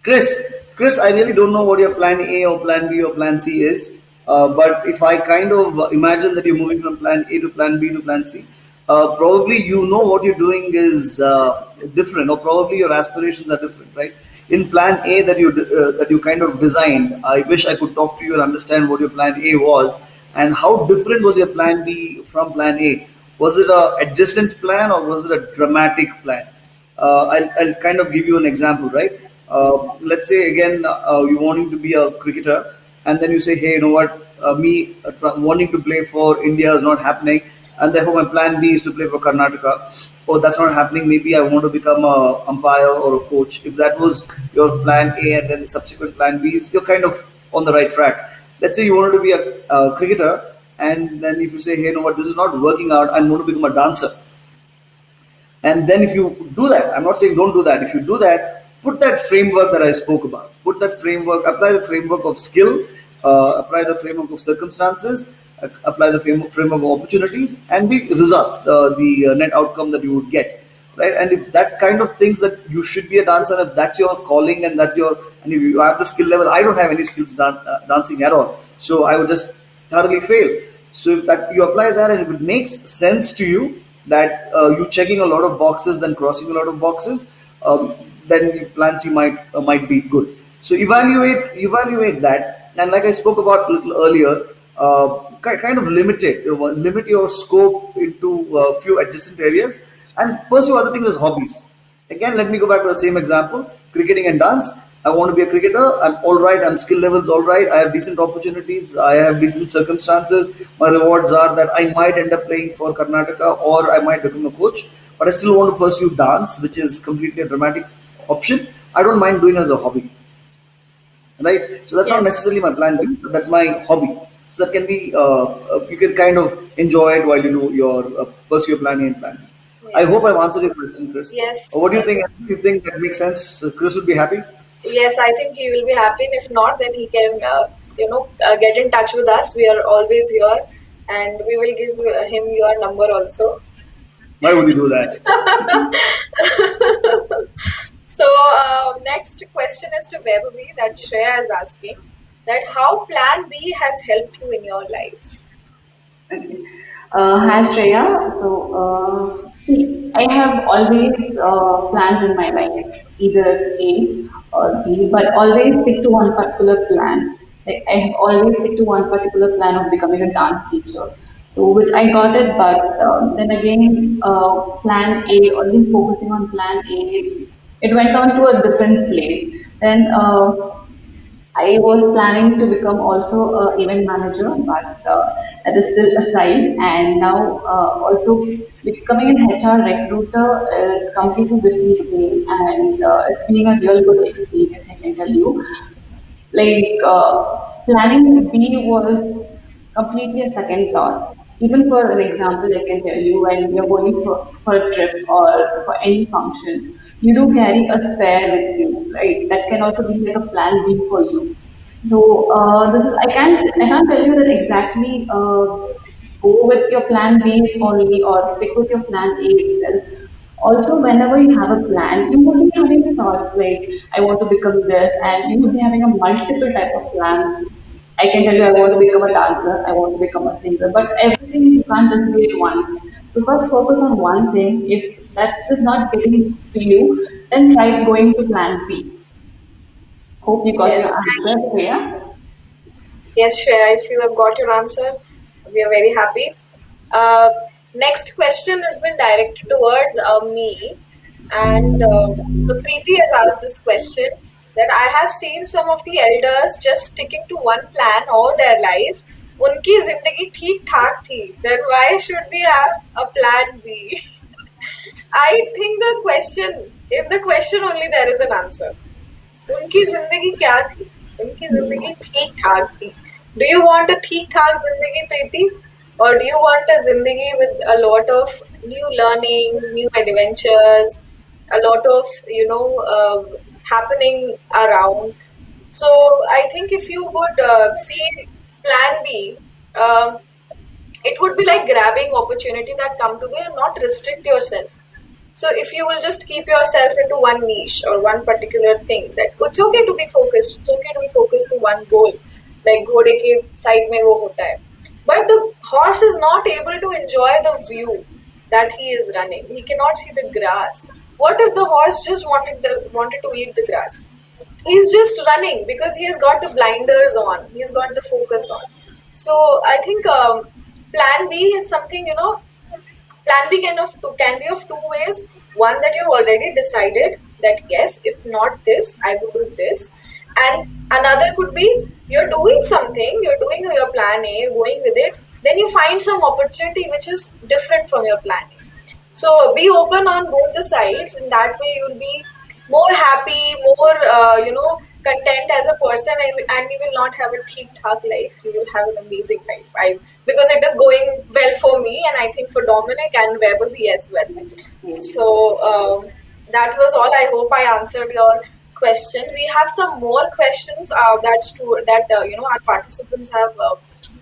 Chris, I really don't know what your plan A or plan B or plan C is. But if I kind of imagine that you're moving from plan A to plan B to plan C, probably you know what you're doing is different, or probably your aspirations are different, right? In plan A that you kind of designed, I wish I could talk to you and understand what your plan A was and how different was your plan B from plan A. Was it a adjacent plan or was it a dramatic plan? I'll kind of give you an example, right? Let's say again, you're wanting to be a cricketer, and then you say, hey, you know what, me wanting to play for India is not happening, and therefore my plan B is to play for Karnataka. Oh, that's not happening. Maybe I want to become a umpire or a coach. If that was your plan A and then subsequent plan Bs, you're kind of on the right track. Let's say you wanted to be a cricketer, and then if you say, hey, you know what, this is not working out, I want to become a dancer. And then if you do that, I'm not saying don't do that. If you do that, put that framework that I spoke about. Put that framework, apply the framework of skill, apply the framework of circumstances, apply the framework of opportunities, and the results, the net outcome that you would get, right? And if that kind of things that you should be a dancer, if that's your calling and that's your, and if you have the skill level, I don't have any skills dancing at all, so I would just thoroughly fail. So if that you apply that and if it makes sense to you that you checking a lot of boxes then crossing a lot of boxes, then plan C might be good. So evaluate that, and like I spoke about a little earlier, kind of limit your scope into a few adjacent areas and pursue other things as hobbies. Again, let me go back to the same example: cricketing and dance. I want to be a cricketer. I'm all right. I'm skill levels all right. I have decent opportunities. I have decent circumstances. My rewards are that I might end up playing for Karnataka or I might become a coach. But I still want to pursue dance, which is completely a dramatic option. I don't mind doing it as a hobby, right? So that's not Yes. necessarily my plan B, but that's my hobby. So that can be you can kind of enjoy it while you do your pursue your plan A and plan B. I Yes. hope I've answered your question, Chris. Yes. What do you think? Do you think that makes sense? Chris would be happy. Yes, I think he will be happy. And if not, then he can, get in touch with us. We are always here, and we will give him your number also. Why would you do that? So, next question is to Webaby that Shreya is asking that how Plan B has helped you in your life. Okay. Hi Shreya. So, see, I have always plans in my life, either it's A or B, but always stick to one particular plan. Like I have always stick to one particular plan of becoming a dance teacher. So, which I got it, but then again, plan A, only focusing on plan A, it went on to a different place. Then I was planning to become also a event manager, but that is still aside. And now also becoming an HR recruiter is completely different way, and it's been a real good experience. I can tell you. Like planning B was completely a second thought. Even for an example, I can tell you when you're going for a trip or for any function, you do carry a spare with you, right? That can also be like a plan B for you. So this is I can't tell you that exactly go with your plan B only or stick with your plan A itself. Also, whenever you have a plan, you would be having thoughts like, I want to become this, and you would be having a multiple type of plans. I can tell you, I want to become a dancer, I want to become a singer, but everything you can't just do it once. So first focus on one thing. If that is not getting to you, then try going to plan B. Hope you got your Yes. answer, Priya. Yes, Shreya, if you have got your answer, we are very happy. Uh, Next question has been directed towards me. And so Preeti has asked this question that I have seen some of the elders just sticking to one plan all their life. उनकी जिंदगी ठीक ठाक थी. Then why should we have a plan B? I think in the question only there is an answer. उनकी जिंदगी क्या थी? उनकी जिंदगी ठीक ठाक थी. Do you want a ठीक ठाक जिंदगी, प्रीति? Or do you want a जिंदगी with a lot of new learnings, new adventures, a lot of, happening around? So I think if you would see plan B, um, it would be like grabbing opportunity that come to me and not restrict yourself. So if you will just keep yourself into one niche or one particular thing, that it's okay to be focused. It's okay to be focused to one goal. Like घोड़े के side में वो होता है. But the horse is not able to enjoy the view that he is running. He cannot see the grass. What if the horse just wanted to eat the grass? He's just running because he has got the blinders on. He's got the focus on. So I think plan B is something, plan B can be of two ways. One, that you've already decided that yes, if not this, I will do this. And another could be you're doing something, you're doing your plan A, you're going with it, then you find some opportunity which is different from your plan A. So be open on both the sides. In that way, you'll be more happy, more content as a person, and you will not have a theek thak life. You will have an amazing life. Because it is going well for me, and I think for Dominic and Weberly as well. So that was all. I hope I answered your question. We have some more questions that our participants have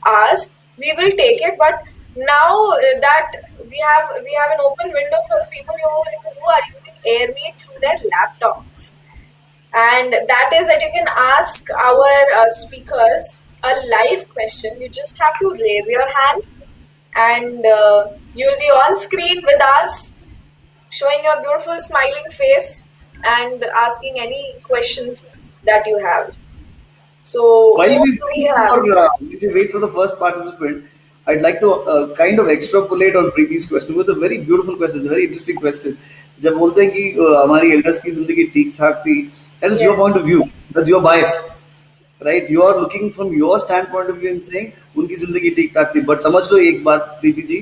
asked. We will take it, but now that we have an open window for the people who are using AirMeet through their laptops, and that is that you can ask our speakers a live question. You just have to raise your hand, and you'll be on screen with us, showing your beautiful smiling face and asking any questions that you have. So, While who we do we have? wait for the first participant, I'd like to kind of extrapolate on Preeti's question. It was a very beautiful question. It's a very interesting question. जब बोलते हैं कि हमारी elders की जिंदगी ठीक ठाक थी, that is your Yes. point of view. That's your bias, right? You are looking from your standpoint of view and saying उनकी जिंदगी ठीक ठाक थी. But समझ लो एक बात Preeti ji,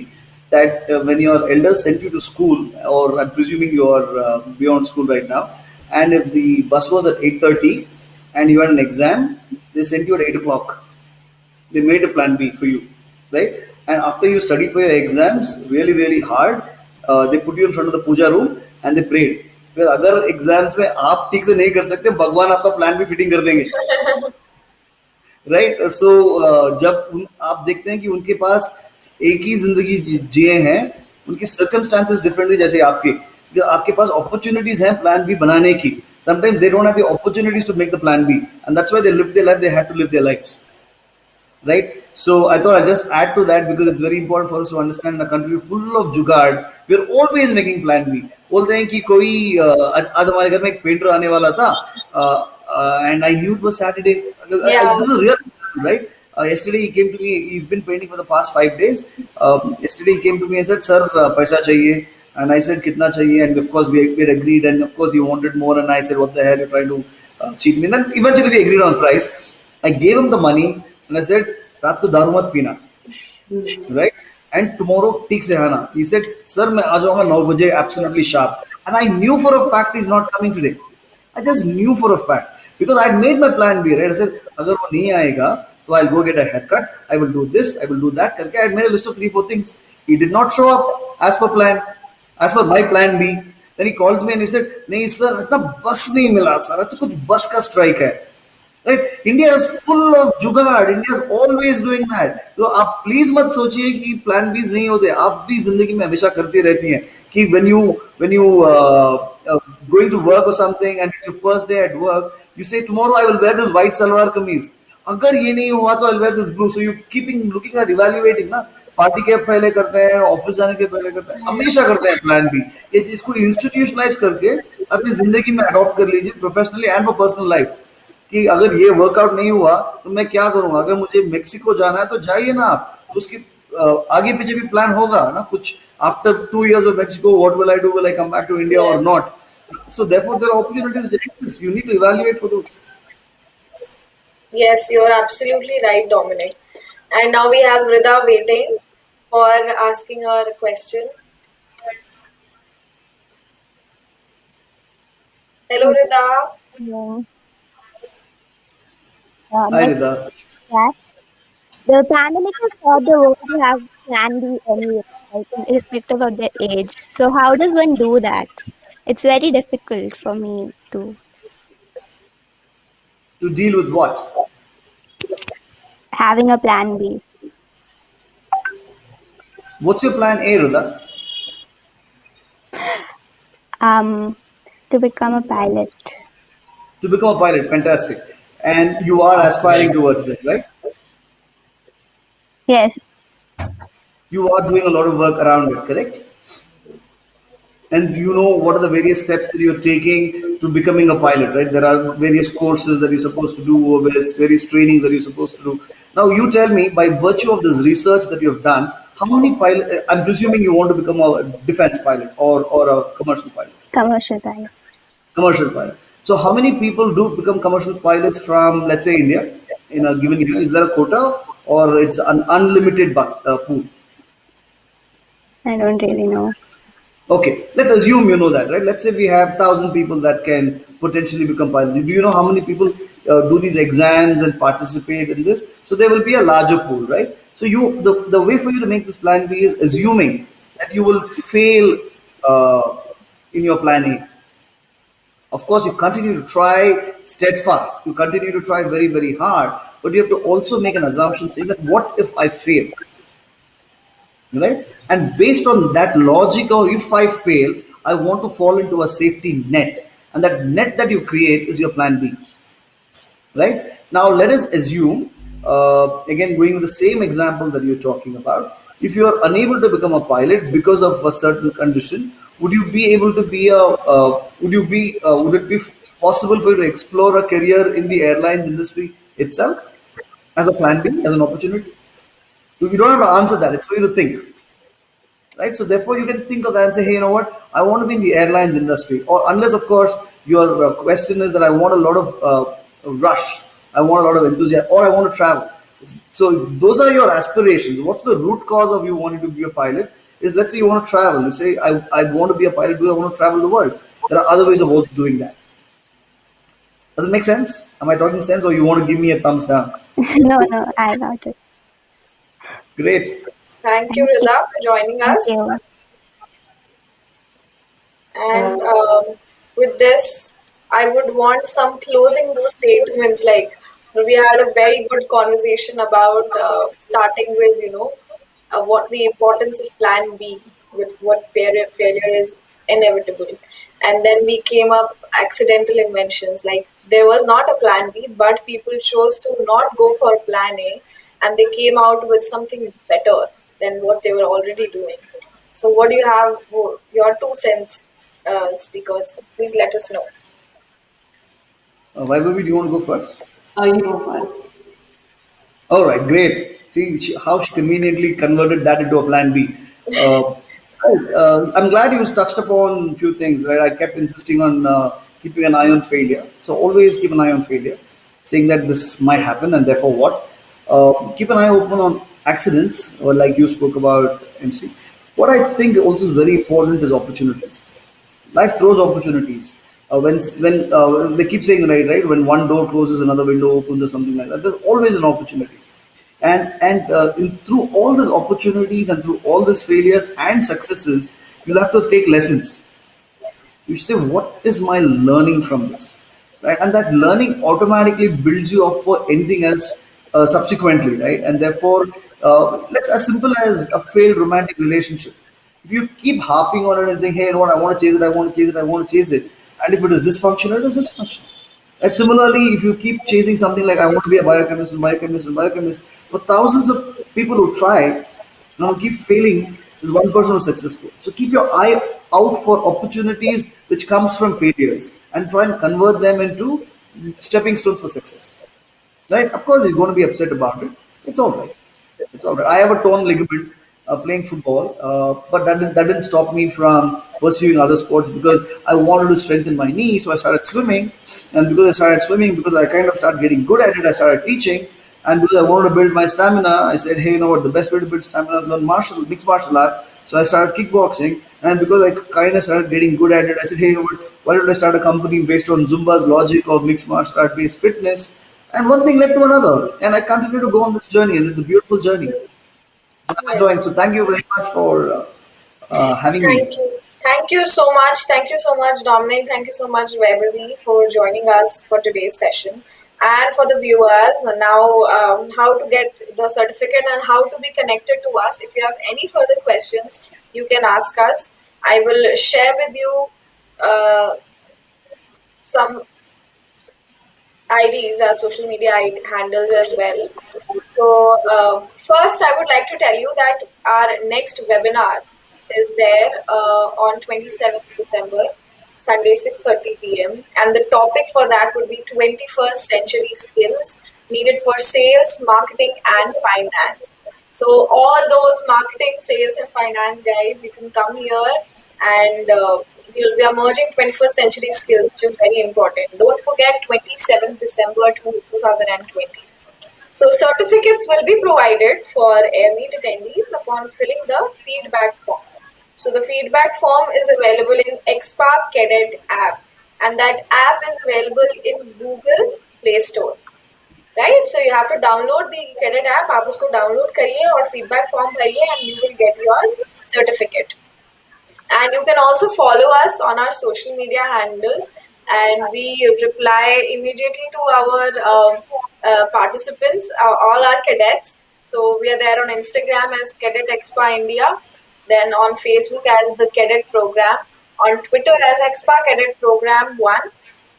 that when your elders sent you to school, or I'm presuming you are beyond school right now, and if the bus was at 8:30 and you had an exam, they sent you at 8 o'clock. They made a plan B for you, right? And after you studied for your exams really really hard, they put you in front of the puja room and they prayed. फिर अगर exams में आप ठीक से नहीं कर सकते, भगवान आपका प्लान भी फिटिंग कर देंगे, राइट? सो जब आप देखते हैं कि उनके पास एक ही जिंदगी जिए हैं, उनकी सर्कमस्टांसेस डिफरेंट है जैसे आपके, आपके पास अपॉर्चुनिटीज हैं प्लान बी बनाने की. Sometimes they don't have the opportunities to make the plan B, and that's why they live their life, they had to live their lives, right? So I thought I'd just add to that because it's very important for us to understand in a country full of jugaad, we're always making plan B. बोलते हैं कि कोई आज हमारे घर में एक painter आने वाला था, and I knew it was Saturday. Yeah. This is real, right? Yesterday he came to me. He's been painting for the past 5 days. Yesterday he came to me and said, "Sir, पैसा चाहिए." And I said, "कितना चाहिए?" And of course we had agreed, and of course he wanted more. And I said, "What the hell? You're trying to cheat me?" And then eventually we agreed on price. I gave him the money and I said, "रात को दारू मत पीना, right? And tomorrow ठीक से आना." He said, "Sir, मैं आ जाऊँगा 9 बजे, absolutely sharp." And I knew for a fact he's not coming today. I just knew for a fact because I had made my plan B, right? I said, अगर वो नहीं आएगा, तो I'll go get a haircut. I will do this. I will do that. करके I had made a list of 3-4 things. He did not show up as per plan, as per my plan B. Then he calls me and he said, "नहीं sir, इतना बस नहीं मिला sir, तो कुछ बस का strike है." Right? India is full of जुगाड़. India is always doing that. So आप please मत सोचिए कि plan B's नहीं होते. आप भी जिंदगी में हमेशा करती रहती हैं कि when you going to work or something and it's your first day at work, you say tomorrow I will wear this white salwar kameez. अगर ये नहीं हुआ तो I'll wear this blue. So you keeping looking at evaluating ना. Party के पहले करते हैं, ऑफिस जाने के पहले करते हैं, हमेशा करते हैं प्लान बी। ये इसको इंस्टीट्यूशनलाइज करके अपनी जिंदगी में अडॉप्ट कर लीजिए, professionally and for personal life, कि अगर ये वर्कआउट नहीं हुआ तो मैं क्या करूंगा। अगर मुझे मेक्सिको जाना है तो जाइए ना आप, उसकी आगे पीछे भी प्लान होगा ना कुछ। After 2 years of Mexico, what will I do? Will I come back to India or Yes. not? So therefore, there are opportunities that exist. You need to evaluate for those. Yes, you're absolutely right, Dominic. And now we have Rida waiting for asking her question. Hello, Rida. Yeah, Hi, my Rida. that the pandemic has taught the world to have plan B anyway, like irrespective of their age. So how does one do that? It's very difficult for me to To deal with what? having a plan B. What's your plan A, Rida? Um, to become a pilot. To become a pilot. Fantastic. And you are aspiring towards that, right? Yes, You are doing a lot of work around it, correct? And you know what are the various steps that you're taking to becoming a pilot, right? There are various courses that you're supposed to do, or various trainings that you're supposed to do. Now, you tell me, by virtue of this research that you've done, how many pilot? I'm presuming you want to become a defense pilot or a commercial pilot, commercial pilot. commercial pilot. So, how many people do become commercial pilots from, let's say, India in a given year? Is there a quota, or it's an unlimited pool? I don't really know. Okay, let's assume you know that, right? Let's say we have 1,000 people that can potentially become pilots. Do you know how many people do these exams and participate in this? So there will be a larger pool, right? So the way for you to make this plan B is assuming that you will fail in your plan A. Of course, you continue to try steadfast. You continue to try very, very hard, but you have to also make an assumption saying that what if I fail? Right? And based on that logic, or if I fail, I want to fall into a safety net, and that net that you create is your plan B. Right? Now, let us assume, again, going with the same example that you're talking about, if you are unable to become a pilot because of a certain condition, would you be able to be a, would it be possible for you to explore a career in the airlines industry itself as a plan B, as an opportunity? You don't have to answer that, it's for you to think, right? So therefore, you can think of that and say, hey, you know what? I want to be in the airlines industry, or unless, of course, your question is that I want a lot of rush, I want a lot of enthusiasm, or I want to travel. So those are your aspirations. What's the root cause of you wanting to be a pilot? Is, let's say you want to travel. You say, I want to be a pilot because I want to travel the world. There are other ways of also doing that. Does it make sense? Am I talking sense, or you want to give me a thumbs down? No, no, I got it. Great. Thank you, Thank you. Rida, for joining Thank us. you. And with this, I would want some closing statements. Like, we had a very good conversation about starting with, what the importance of Plan B, with what failure is inevitable, and then we came up accidental inventions. Like, there was not a Plan B, but people chose to not go for Plan A, and they came out with something better than what they were already doing. So, what do you have? Your 2 cents, speakers? Please let us know. Vaibhavi, do you want to go first? You go first. All right, great. See how she conveniently converted that into a plan B. Right, I'm glad you touched upon a few things. Right, I kept insisting on keeping an eye on failure. So always keep an eye on failure, saying that this might happen, and therefore what. Keep an eye open on accidents, or like you spoke about, MC. What I think also is very important is opportunities. Life throws opportunities. When they keep saying, right, when one door closes, another window opens, or something like that. There's always an opportunity, and through all these opportunities and through all these failures and successes, you'll have to take lessons. You say, what is my learning from this, right? And that learning automatically builds you up for anything else subsequently, right? And therefore, let's as simple as a failed romantic relationship. If you keep harping on it and saying, hey, you know what, I want to chase it, I want to chase it, I want to chase it, and if it is dysfunctional, it is dysfunctional. And similarly, if you keep chasing something like I want to be a biochemist and biochemist and biochemist, for thousands of people who try, Now keep failing is one person who's successful. So keep your eye out for opportunities which comes from failures and try and convert them into stepping stones for success. Right? Of course, you're going to be upset about it. It's all right. It's all right. I have a torn ligament playing football, but that didn't stop me from pursuing other sports because I wanted to strengthen my knee. So I started swimming, and because I started swimming, because I kind of started getting good at it, I started teaching, and because I wanted to build my stamina, I said, hey, you know what? The best way to build stamina is learn mixed martial arts. So I started kickboxing, and because I kind of started getting good at it, I said, hey, you know what? Why don't I start a company based on Zumba's logic of mixed martial art based fitness? And one thing led to another, and I continue to go on this journey, and it's a beautiful journey. So I'm enjoying. So Yes. thank you very much for having me. Thank you. Thank you so much. Thank you so much, Dominic. Thank you so much, Weberly, for joining us for today's session. And for the viewers, now how to get the certificate and how to be connected to us. If you have any further questions, you can ask us. I will share with you uh, some IDs, social media handles as well. So, first, I would like to tell you that our next webinar is there on 27th December, Sunday, 6:30 p.m. And the topic for that would be 21st century skills needed for sales, marketing, and finance. So, all those marketing, sales, and finance guys, you can come here and we are merging 21st century skills, which is very important. Don't forget 27th December 2020. So certificates will be provided for Airmeet attendees upon filling the feedback form. So the feedback form is available in EXPA CADET app, and that app is available in Google Play Store. Right? So you have to download the CADET app, आप उसको download करिए और feedback form भरिए and you will get your certificate. And you can also follow us on our social media handle, and we reply immediately to our participants, all our cadets. So we are there on Instagram as Cadet Expa India, then on Facebook as the Cadet Program, on Twitter as Expa Cadet Program 1,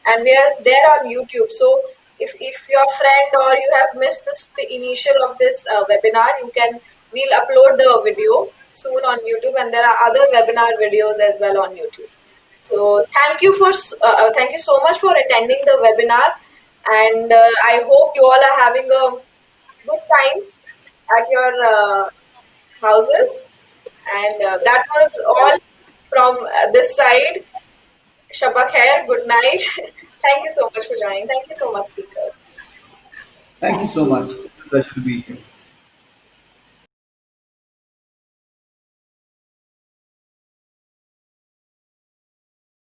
and we are there on YouTube. So if your friend or you have missed the initial of this webinar, we'll upload the video soon on YouTube, and there are other webinar videos as well on YouTube. So thank you so much for attending the webinar, and I hope you all are having a good time at your houses. And that was all from this side. Shabba khair, good night. Thank you so much for joining. Thank you so much, speakers. Thank you so much. Pleasure to be here.